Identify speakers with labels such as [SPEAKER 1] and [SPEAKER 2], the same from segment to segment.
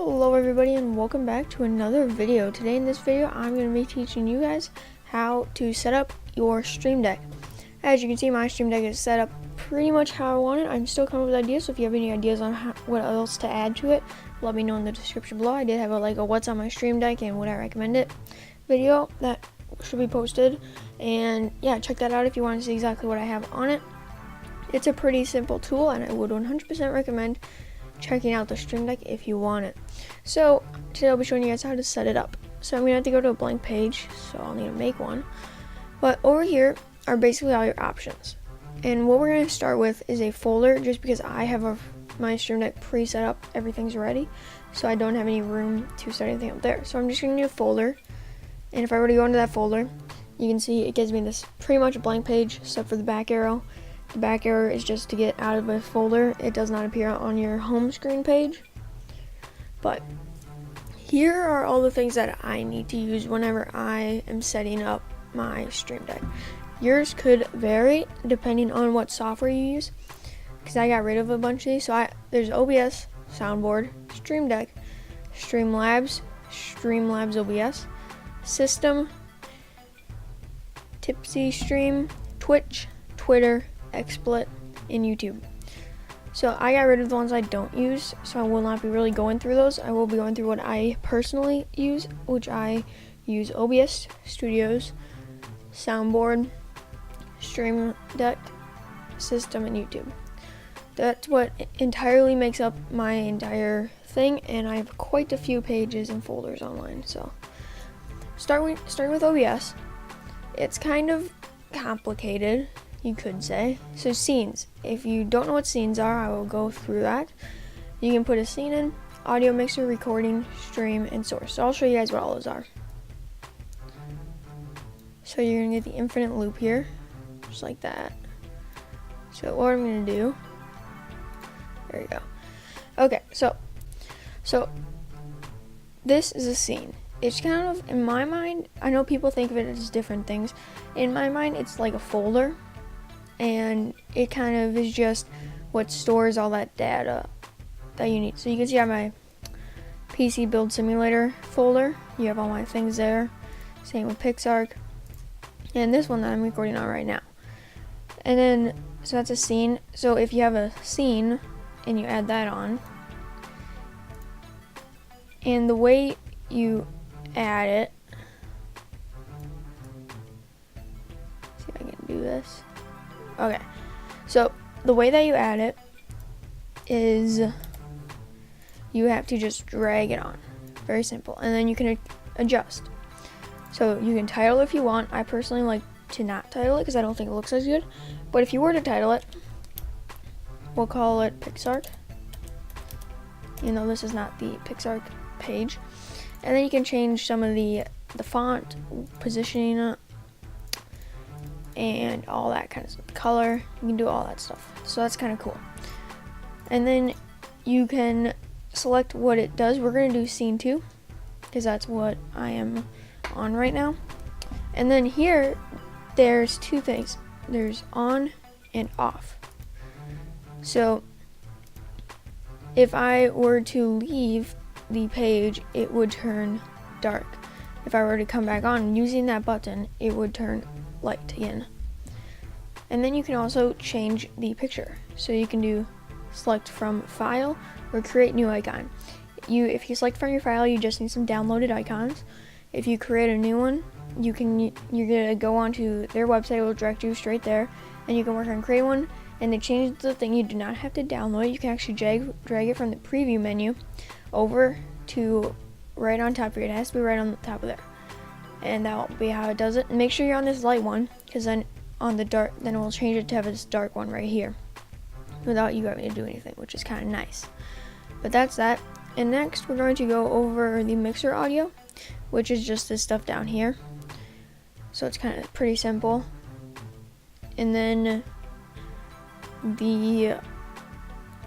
[SPEAKER 1] Hello everybody and welcome back to another video. Today in this video I'm going to be teaching you guys how to set up your Stream Deck. As you can see, my Stream Deck is set up pretty much how I want it. I'm still coming up with ideas, so if you have any ideas on what else to add to it, let me know in the description below. I did have a what's on my Stream Deck and would I recommend it video that should be posted, and yeah, check that out if you want to see exactly what I have on it. It's a pretty simple tool and I would 100% recommend checking out the Stream Deck if you want it. So today I'll be showing you guys how to set it up. So I'm gonna have to go to a blank page, so I'll need to make one. But over here are basically all your options. And what we're gonna start with is a folder, just because I have my Stream Deck pre-set up, everything's ready, so I don't have any room to set anything up there. So I'm just gonna do a folder, and if I were to go into that folder, you can see it gives me this pretty much a blank page, except for the back arrow. The back arrow is just to get out of a folder. It does not appear on your home screen page. But here are all the things that I need to use whenever I am setting up my Stream Deck. Yours could vary depending on what software you use, because I got rid of a bunch of these. So there's OBS, Soundboard, Stream Deck, Streamlabs, OBS, System, Tipsy Stream, Twitch, Twitter, XSplit, and YouTube. So I got rid of the ones I don't use, so I will not be really going through those. I will be going through what I personally use, which I use OBS Studios, Soundboard, Stream Deck, System, and YouTube. That's what entirely makes up my entire thing, and I have quite a few pages and folders online. So starting with OBS, it's kind of complicated, you could say. So scenes, if you don't know what scenes are, I will go through that. You can put a scene in, audio mixer, recording, stream, and source. So I'll show you guys what all those are. So you're gonna get the infinite loop here, just like that. So what I'm gonna do, there you go. Okay, so this is a scene. It's kind of, in my mind, I know people think of it as different things. In my mind, it's like a folder, and it kind of is just what stores all that data that you need. So you can see I have my PC Build Simulator folder. You have all my things there. Same with PixArk. And this one that I'm recording on right now. And then, so that's a scene. So if you have a scene and you add that on, and the way you add it, see if I can do this. Okay, so the way that you add it is you have to just drag it on. Very simple. And then you can adjust. So you can title if you want. I personally like to not title it because I don't think it looks as good. But if you were to title it, we'll call it PixArk. You know, this is not the PixArk page. And then you can change some of the font, positioning, and all that kind of stuff. Color, you can do all that stuff. So that's kind of cool. And then you can select what it does. We're going to do scene 2 because that's what I am on right now. And then here, there's two things. There's on and off. So if I were to leave the page, it would turn dark. If I were to come back on using that button, it would turn light again. And then you can also change the picture. So you can do select from file or create new icon. If you select from your file, you just need some downloaded icons. If you create a new one, you're gonna go onto their website. It will direct you straight there, and you can work on create one. And they changed the thing. You do not have to download it. You can actually drag it from the preview menu over to right on top here. It has to be right on the top of there, and that will be how it does it. And make sure you're on this light one, because then on the dark, then it will change it to have this dark one right here without you having to do anything, which is kind of nice. But that's that. And next we're going to go over the mixer audio, which is just this stuff down here. So it's kind of pretty simple. And then the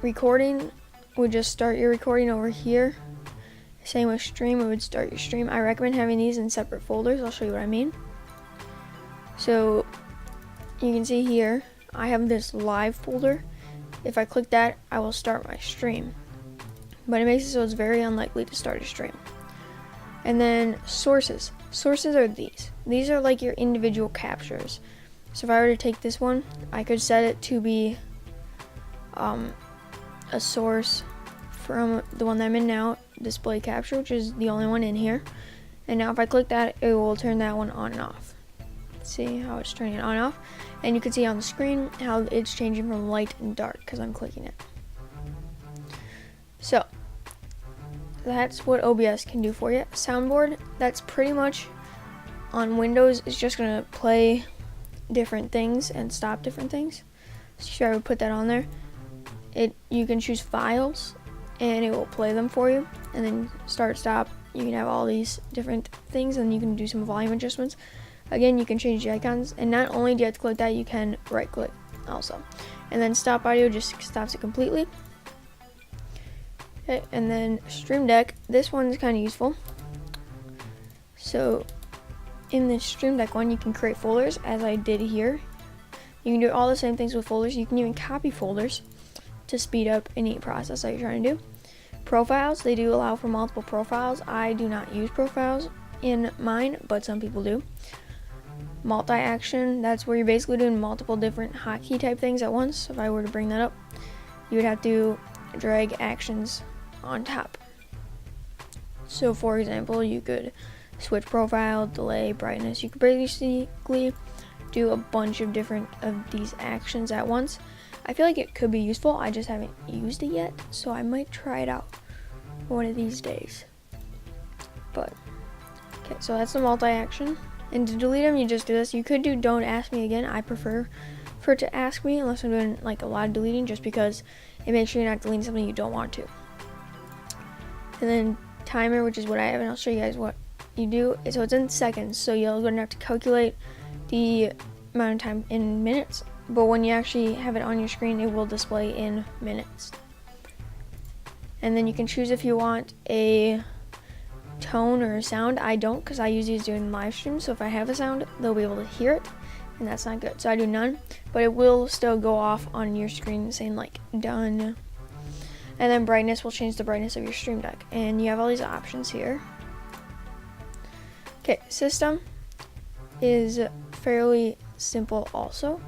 [SPEAKER 1] recording would just start your recording over here. Same with stream, it would start your stream. I recommend having these in separate folders. I'll show you what I mean. So you can see here, I have this live folder. If I click that, I will start my stream. but it makes it so it's very unlikely to start a stream. And then sources. Sources are these. These are like your individual captures. So if I were to take this one, I could set it to be a source from the one that I'm in now, display capture, which is the only one in here. And now if I click that, it will turn that one on and off. See how it's turning it on and off? And you can see on the screen how it's changing from light and dark because I'm clicking it. So that's what OBS can do for you. Soundboard, that's pretty much on Windows, it's just gonna play different things and stop different things. So I would put that on there. You can choose files and it will play them for you, and then start, stop. You can have all these different things, and you can do some volume adjustments. Again, you can change the icons, and not only do you have to click that, you can right click also. And then stop audio just stops it completely. Okay, and then Stream Deck, this one's kind of useful. So in the Stream Deck one, you can create folders as I did here. You can do all the same things with folders. You can even copy folders to speed up any process that you're trying to do. Profiles, they do allow for multiple profiles. I do not use profiles in mine, but some people do. Multi-action, that's where you're basically doing multiple different hotkey type things at once. So if I were to bring that up, you would have to drag actions on top. So for example, you could switch profile, delay, brightness. You could basically do a bunch of different of these actions at once. I feel like it could be useful. I just haven't used it yet, so I might try it out one of these days. But okay, so that's the multi-action. And to delete them, you just do this. You could do don't ask me again. I prefer for it to ask me unless I'm doing like a lot of deleting, just because it makes sure you're not deleting something you don't want to. And then timer, which is what I have, and I'll show you guys what you do. So it's in seconds, so you're going to have to calculate the amount of time in minutes, but when you actually have it on your screen, it will display in minutes. And then you can choose if you want a tone or a sound. I don't, because I use these doing live streams, so if I have a sound, they'll be able to hear it, and that's not good. So I do none, but it will still go off on your screen saying like done. And then brightness will change the brightness of your Stream Deck, and you have all these options here. Okay, system is fairly simple also.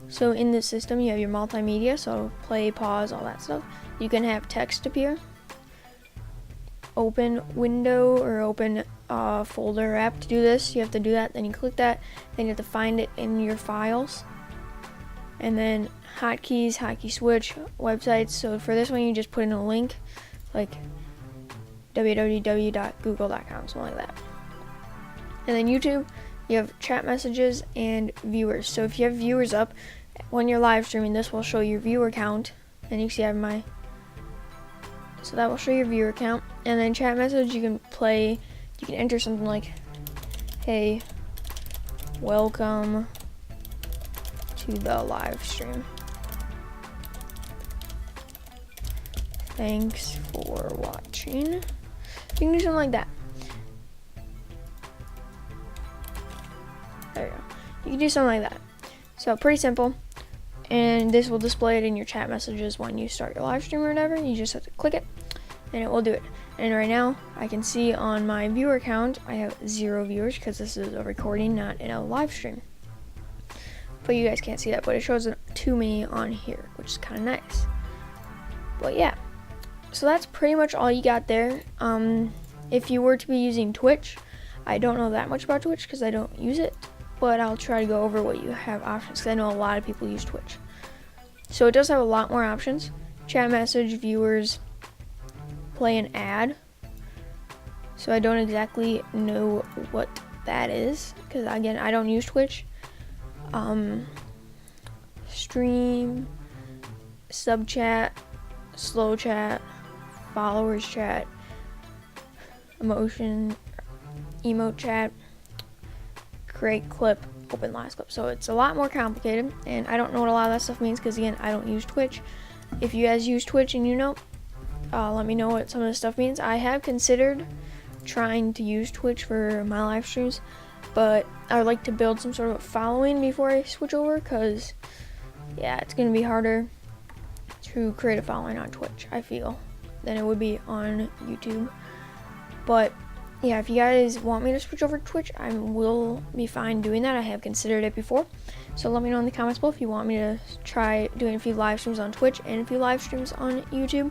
[SPEAKER 1] So in the system, you have your multimedia, so play, pause, all that stuff. You can have text appear, open window or open folder or app. To do this, you have to do that, then you click that, then you have to find it in your files. And then hotkeys, hotkey switch, websites. So for this one, you just put in a link like www.google.com, something like that. And then YouTube, you have chat messages and viewers. So if you have viewers up, when you're live streaming, this will show your viewer count. And you can see I have my, so that will show your viewer count. And then chat message, you can play, you can enter something like, hey, welcome to the live stream. Thanks for watching. You can do something like that. There you go. You can do something like that. So pretty simple. And this will display it in your chat messages when you start your live stream or whatever. You just have to click it and it will do it. And right now I can see on my viewer count I have 0 viewers because this is a recording, not in a live stream. But you guys can't see that, but it shows it to me on here, which is kind of nice. But yeah, so that's pretty much all you got there. If you were to be using Twitch, I don't know that much about Twitch because I don't use it, but I'll try to go over what you have options because I know a lot of people use Twitch. So it does have a lot more options. Chat message, viewers, play an ad. So I don't exactly know what that is because again, I don't use Twitch. Stream, sub chat, slow chat, followers chat, emote chat, create clip, open last clip. So it's a lot more complicated, and I don't know what a lot of that stuff means because again, I don't use Twitch. If you guys use Twitch and you know, let me know what some of this stuff means. I have considered trying to use Twitch for my live streams, but I would like to build some sort of a following before I switch over because yeah, it's going to be harder to create a following on Twitch, I feel, than it would be on YouTube. But yeah, if you guys want me to switch over to Twitch, I will be fine doing that. I have considered it before. So let me know in the comments below if you want me to try doing a few live streams on Twitch and a few live streams on YouTube.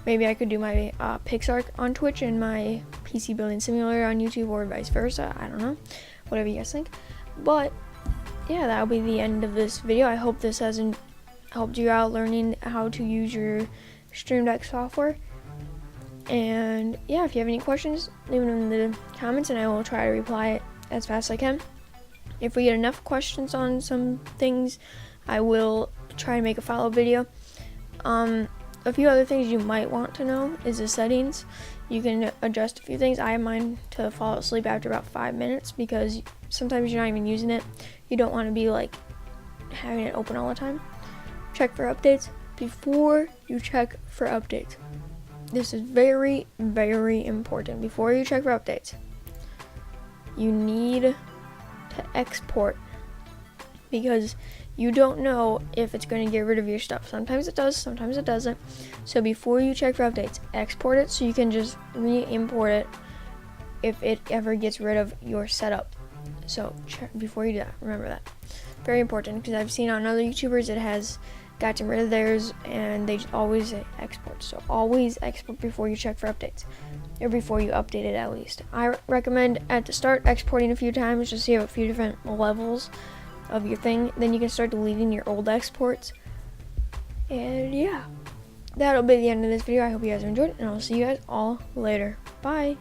[SPEAKER 1] Maybe I could do my PixARK on Twitch and my PC Building Simulator on YouTube, or vice versa. I don't know. Whatever you guys think. But yeah, that'll be the end of this video. I hope this hasn't helped you out learning how to use your Stream Deck software. And yeah, if you have any questions, leave them in the comments and I will try to reply it as fast as I can. If we get enough questions on some things, I will try to make a follow-up video. A few other things you might want to know is the settings. You can adjust a few things. I have mine to fall asleep after about 5 minutes because sometimes you're not even using it. You don't want to be like having it open all the time. Check for updates before you check for updates. This is very, very important. Before you check for updates, you need to export, because you don't know if it's going to get rid of your stuff. Sometimes it does, sometimes it doesn't. So before you check for updates, export it so you can just re-import it if it ever gets rid of your setup. So before you do that, remember that. Very important, because I've seen on other YouTubers it has gotten rid of theirs and they always export. So always export before you check for updates, or before you update it at least. I recommend at the start exporting a few times just so you have a few different levels of your thing. Then you can start deleting your old exports. And yeah, that'll be the end of this video. I hope you guys enjoyed it, and I'll see you guys all later. Bye.